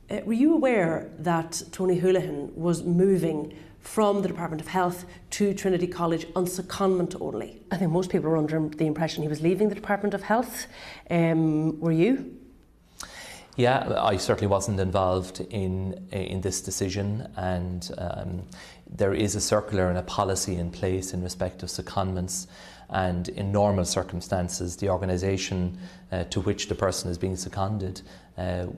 Were you aware that Tony Holohan was moving from the Department of Health to Trinity College on secondment only? I think most people were under the impression he was leaving the Department of Health. Were you? Yeah, I certainly wasn't involved in this decision, and there is a circular and a policy in place in respect of secondments, and in normal circumstances the organisation to which the person is being seconded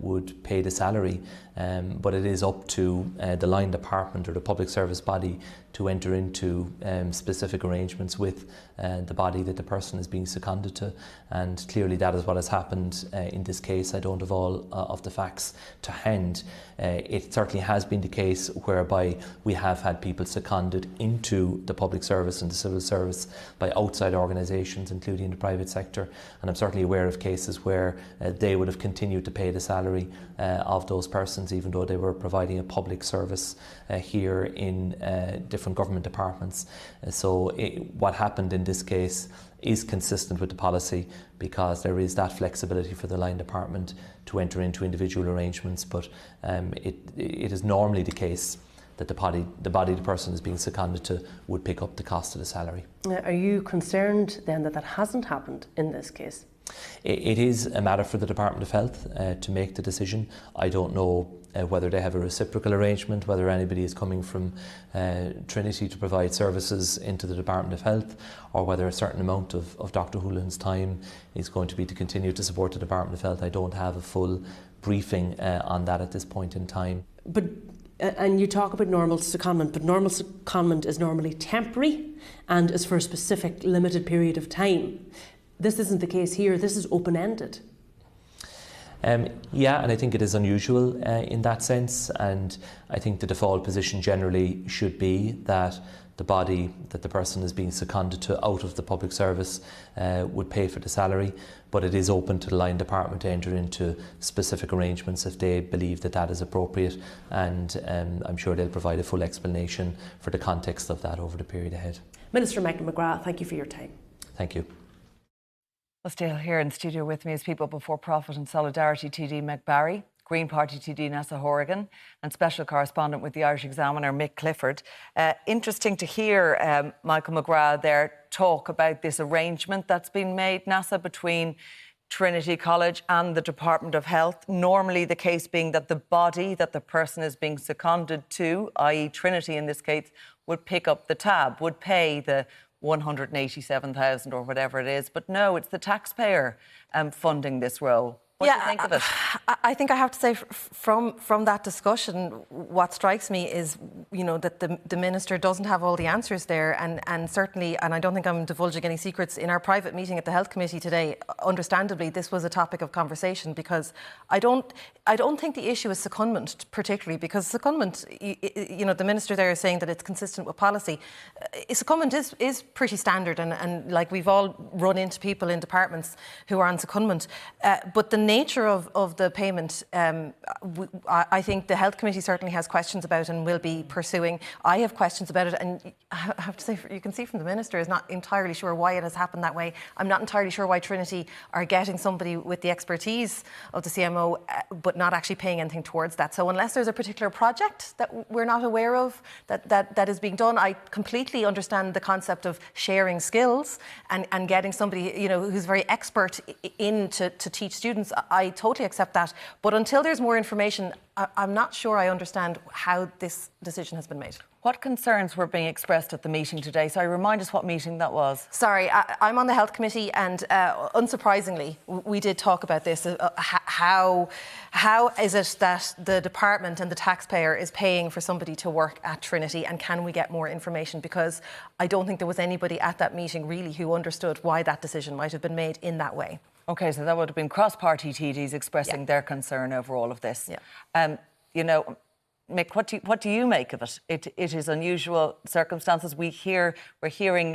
would pay the salary, but it is up to the line department or the public service body to enter into specific arrangements with the body that the person is being seconded to, and clearly that is what has happened in this case. I don't have all of the facts to hand. It certainly has been the case whereby we have had people seconded into the public service and the civil service by outside organisations, including the private sector, and I'm certainly aware of cases where they would have continued to pay the salary of those persons even though they were providing a public service here in different government departments. So what happened in this case is consistent with the policy, because there is that flexibility for the line department to enter into individual arrangements, but it is normally the case that the body the person is being seconded to would pick up the cost of the salary. Are you concerned then that that hasn't happened in this case? It is a matter for the Department of Health to make the decision. I don't know whether they have a reciprocal arrangement, whether anybody is coming from Trinity to provide services into the Department of Health, or whether a certain amount of Dr. Holohan's time is going to be to continue to support the Department of Health. I don't have a full briefing on that at this point in time. But and you talk about normal secondment, but normal secondment is normally temporary and is for a specific limited period of time. This isn't the case here. This is open-ended. Yeah, and I think it is unusual in that sense, and I think the default position generally should be that the body that the person is being seconded to out of the public service would pay for the salary, but it is open to the line department to enter into specific arrangements if they believe that that is appropriate, and I'm sure they'll provide a full explanation for the context of that over the period ahead. Minister Michael McGrath, thank you for your time. Thank you. Well, still here in the studio with me is People Before Profit and Solidarity TD Mick Barry, Green Party TD Neasa Hourigan, and Special Correspondent with the Irish Examiner Mick Clifford. Interesting to hear Michael McGrath there talk about this arrangement that's been made, Neasa, between Trinity College and the Department of Health. Normally the case being that the body that the person is being seconded to, i.e. Trinity in this case, would pick up the tab, would pay the 187,000 or whatever it is. But no, it's the taxpayer funding this role. What do you think of it? I think I have to say from that discussion, what strikes me is, you know, that the Minister doesn't have all the answers there, and certainly, and I don't think I'm divulging any secrets, in our private meeting at the Health Committee today, understandably, this was a topic of conversation, because I don't think the issue is secondment particularly, because secondment, you know, the Minister there is saying that it's consistent with policy. Secondment is pretty standard, and like we've all run into people in departments who are on secondment, but the nature of the payment, I think the Health Committee certainly has questions about and will be pursuing. I have questions about it, and I have to say, you can see from the Minister is not entirely sure why it has happened that way. I'm not entirely sure why Trinity are getting somebody with the expertise of the CMO, but not actually paying anything towards that. So unless there's a particular project that we're not aware of that is being done, I completely understand the concept of sharing skills and getting somebody, you know, who's very expert in to teach students. I totally accept that. But until there's more information, I'm not sure I understand how this decision has been made. What concerns were being expressed at the meeting today? Sorry, remind us what meeting that was. Sorry, I'm on the Health Committee, and unsurprisingly, we did talk about this. How is it that the department and the taxpayer is paying for somebody to work at Trinity, and can we get more information? Because I don't think there was anybody at that meeting really who understood why that decision might have been made in that way. OK, so that would have been cross-party TDs expressing their concern over all of this. Yeah. You know, Mick, what do you make of it? It is unusual circumstances. We're hearing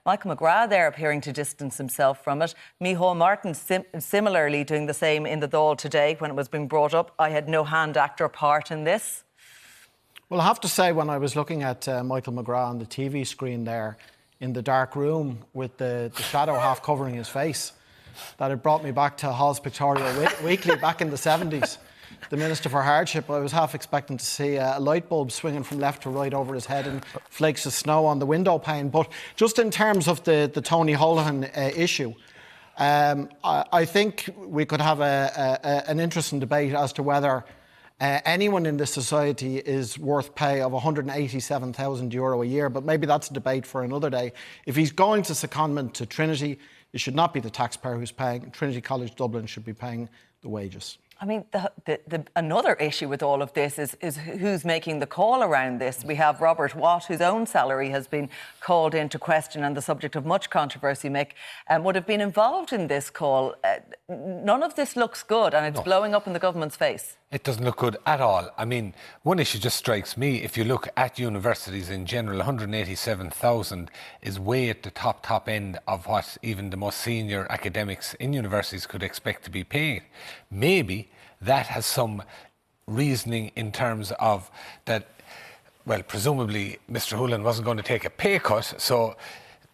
Michael McGrath there appearing to distance himself from it. Micheál Martin similarly doing the same in the Dáil today when it was being brought up. I had no hand, act or part in this. Well, I have to say, when I was looking at Michael McGrath on the TV screen there in the dark room with the shadow half covering his face, that it brought me back to Hall's Pictorial Weekly back in the 70s. the Minister for Hardship, I was half expecting to see a light bulb swinging from left to right over his head and flakes of snow on the window pane. But just in terms of the Tony Holohan issue, I think we could have an interesting debate as to whether anyone in this society is worth pay of €187,000 a year, but maybe that's a debate for another day. If he's going to secondment to Trinity, it should not be the taxpayer who's paying. Trinity College Dublin should be paying the wages. I mean, another issue with all of this is who's making the call around this. We have Robert Watt, whose own salary has been called into question and the subject of much controversy, Mick, would have been involved in this call. None of this looks good, and it's blowing up in the government's face. It doesn't look good at all. I mean, one issue just strikes me. If you look at universities in general, 187,000 is way at the top end of what even the most senior academics in universities could expect to be paying. Maybe that has some reasoning in terms of that, well, presumably Mr. Holohan wasn't going to take a pay cut, so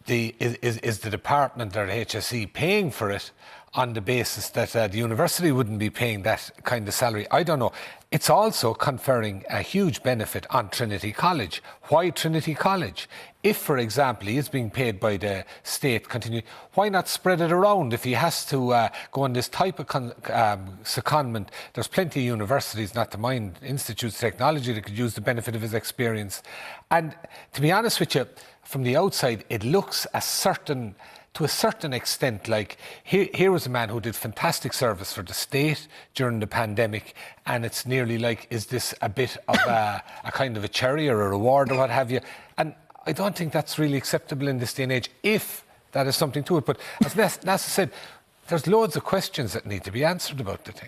is the department or the HSE paying for it on the basis that the university wouldn't be paying that kind of salary? I don't know. It's also conferring a huge benefit on Trinity College. Why Trinity College? If, for example, he is being paid by the state continually, why not spread it around? If he has to go on this type of secondment, there's plenty of universities, not to mind institutes of technology, that could use the benefit of his experience. And to be honest with you, from the outside, it looks to a certain extent like here was a man who did fantastic service for the state during the pandemic, and it's nearly like, is this a bit of a kind of a cherry or a reward or what have you? And I don't think that's really acceptable in this day and age, if that is something to it. But as Neasa said, there's loads of questions that need to be answered about the thing.